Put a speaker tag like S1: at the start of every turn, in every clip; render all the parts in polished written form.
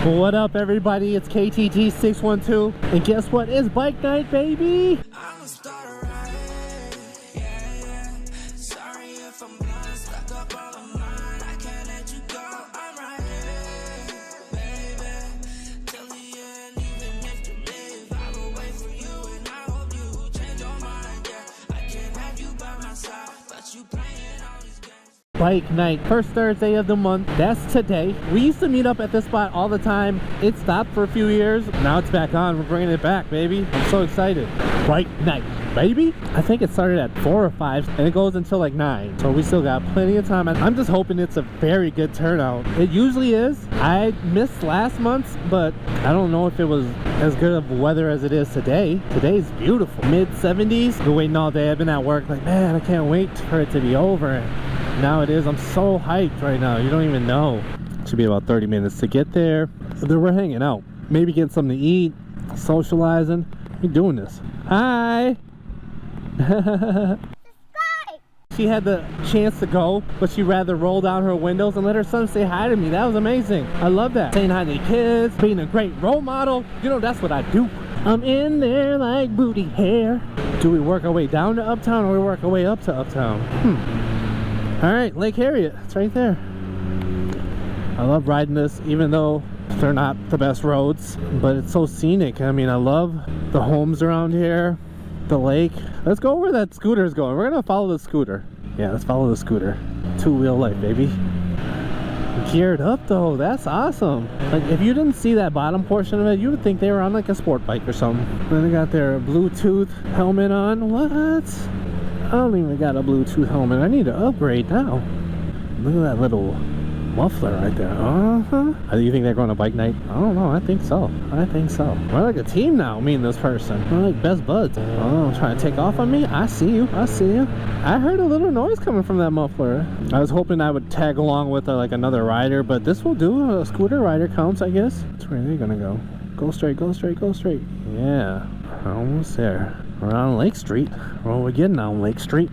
S1: What up, everybody? It's KTG612, and guess what? It's bike night, baby.
S2: I'ma start a riot, yeah. Sorry if I'm blind, stuck up all of mine. I can't let you go, I'm right here, baby. Till the end, even if you live, I will wait for you, and I hope you change your mind, yeah. I can't have you by my side, but you playing all these games.
S1: Bike night, first Thursday of the month. That's today. We used to meet up at this spot all the time. It stopped for a few years. Now it's back on. We're bringing it back, baby. I'm so excited. Bike night, baby. I think it started at 4 or 5 and it goes until like 9. So we still got plenty of time. I'm just hoping it's a very good turnout. It usually is. I missed last month's, but I don't know if it was as good of weather as it is today. Today's beautiful. Mid 70s. Been waiting all day. I've been at work like, man, I can't wait for it to be over. Now it is. I'm so hyped right now. You don't even know. It should be about 30 minutes to get there. Then we're hanging out. Maybe getting something to eat. Socializing. We're doing this. Hi. She had the chance to go, but she'd rather roll down her windows and let her son say hi to me. That was amazing. I love that. Saying hi to the kids, being a great role model. You know, that's what I do. I'm in there like booty hair. Do we work our way down to Uptown or we work our way up to Uptown? All right, Lake Harriet, it's right there. I love riding this, even though they're not the best roads, but it's so scenic. I mean, I love the homes around here, the lake. Let's go where that scooter is going. We're gonna follow the scooter. Yeah, let's follow the scooter. Two-wheel life, baby. Geared up though, that's awesome. Like, if you didn't see that bottom portion of it, you would think they were on like a sport bike or something. Then they got their Bluetooth helmet on. What? I don't even got a Bluetooth helmet. I need to upgrade now. Look at that little muffler right there. Do you think they're going to bike night? I don't know. I think so. I think so. We're like a team now, me and this person. We're like best buds. Oh, trying to take off on me? I see you. I see you. I heard a little noise coming from that muffler. I was hoping I would tag along with like another rider, but this will do. A scooter rider counts, I guess. That's where they're going to go. Go straight, go straight, go straight. Yeah, almost there. We're on Lake Street. Well, we're getting on Lake Street.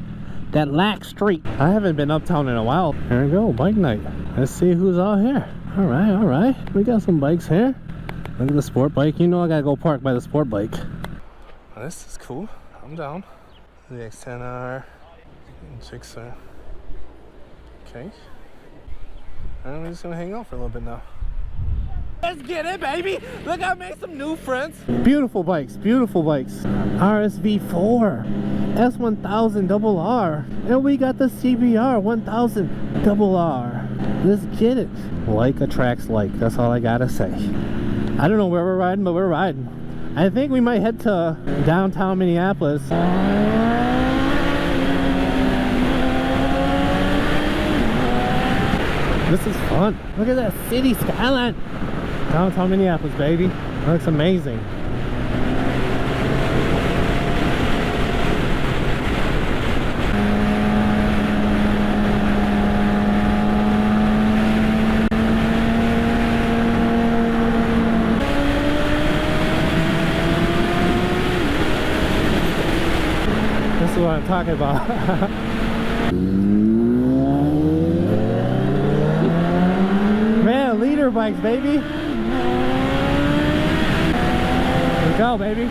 S1: That Lack Street. I haven't been uptown in a while. Here we go, bike night. Let's see who's out here. All right, all right. We got some bikes here. Look at the sport bike. You know I gotta go park by the sport bike. Well, this is cool. I'm down. The S1000RR. Gypsy. Okay. And we're just gonna hang out for a little bit now. Let's get it, baby! Look, I made some new friends. Beautiful bikes, beautiful bikes. RSV4, S1000RR, and we got the CBR1000RR. Let's get it. Like attracts like, that's all I gotta say. I don't know where we're riding, but we're riding. I think we might head to downtown Minneapolis. This is fun. Look at that city skyline. Downtown Minneapolis, baby. That looks amazing. This is what I'm talking about. Man, leader bikes, baby. Go, baby.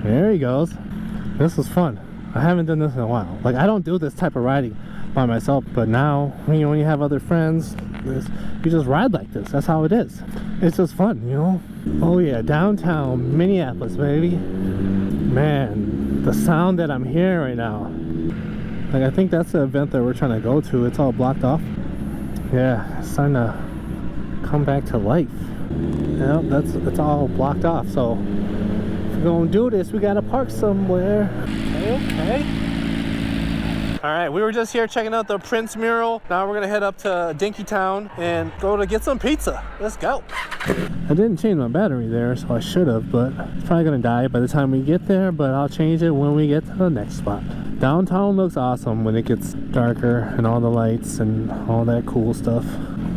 S1: There he goes. This was fun. I haven't done this in a while. Like, I don't do this type of riding by myself, but now, you know, when you have other friends, you just ride like this. That's how it is. It's just fun, you know. Oh yeah, downtown Minneapolis, baby. Man, the sound that I'm hearing right now. Like, I think that's the event that we're trying to go to. It's all blocked off. Yeah, it's starting to come back to life. Yep, it's all blocked off. So if we're gonna do this, we gotta park somewhere. Okay. All right, we were just here checking out the Prince mural. Now we're gonna head up to Dinkytown and go to get some pizza. Let's go. I didn't change my battery there, so I should have, but it's probably gonna die by the time we get there, but I'll change it when we get to the next spot. Downtown looks awesome when it gets darker and all the lights and all that cool stuff.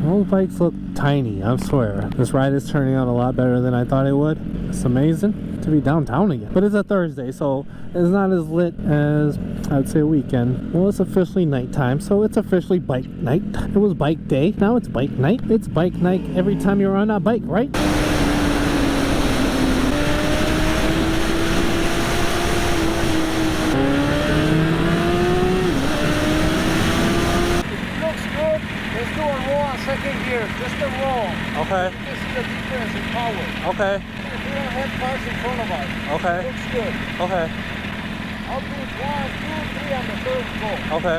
S1: Those bikes look tiny, I swear. This ride is turning out a lot better than I thought it would. It's amazing to be downtown again. But it's a Thursday, so it's not as lit as I'd say a weekend. Well, it's officially nighttime, so it's officially bike night. It was bike day, now it's bike night. It's bike night every time you're on a bike, right?
S3: Second gear, just a roll.
S1: Okay.
S3: This is the difference in power.
S1: Okay.
S3: If we don't have cars in front of us,
S1: Okay.
S3: it looks good.
S1: Okay.
S3: I'll do 1, 2, 3 on the third go.
S1: Okay.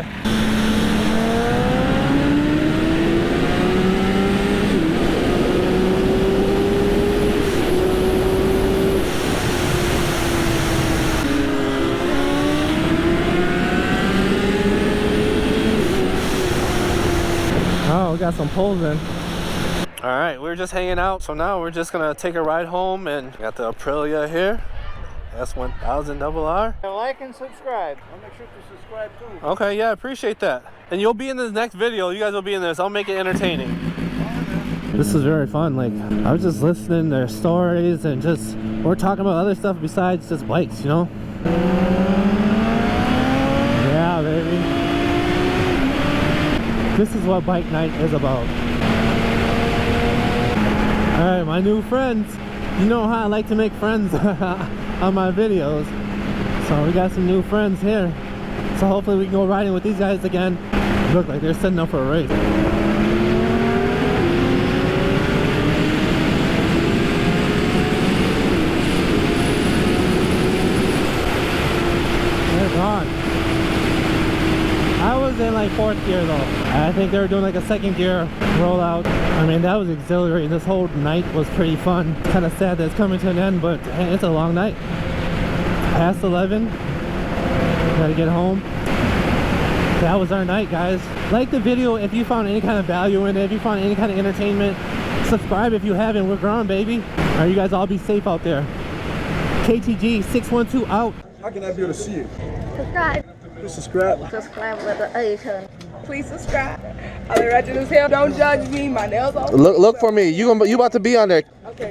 S1: Oh, we got some pulls in. All right, we were just hanging out, so now we're just gonna take a ride home, and got the Aprilia here, S1000RR.
S3: Like and subscribe. I'll make sure to subscribe too.
S1: Okay, yeah, appreciate that. And you'll be in this next video. You guys will be in this. I'll make it entertaining. This is very fun. Like, I was just listening to their stories, and just we're talking about other stuff besides just bikes, you know? Yeah, baby. This is what bike night is about. Alright, my new friends. You know how I like to make friends on my videos. So we got some new friends here. So hopefully we can go riding with these guys again. Look like they're setting up for a race. They're gone. I was in like 4th gear though. I think they were doing like a 2nd gear rollout. I mean, that was exhilarating. This whole night was pretty fun. It's kind of sad that it's coming to an end, but hey, it's a long night. Past 11. Gotta get home. That was our night, guys. Like the video if you found any kind of value in it, if you found any kind of entertainment. Subscribe if you haven't. We're growing, baby. All right, you guys all be safe out there. KTG 612 out.
S3: How can I be able to see you?
S4: Subscribe.
S3: Just subscribe.
S4: Subscribe with the A turn.
S5: Please subscribe. I'm ratchet as hell. Don't judge me. My nails are.
S1: Look for me. You about to be on there.
S5: Okay.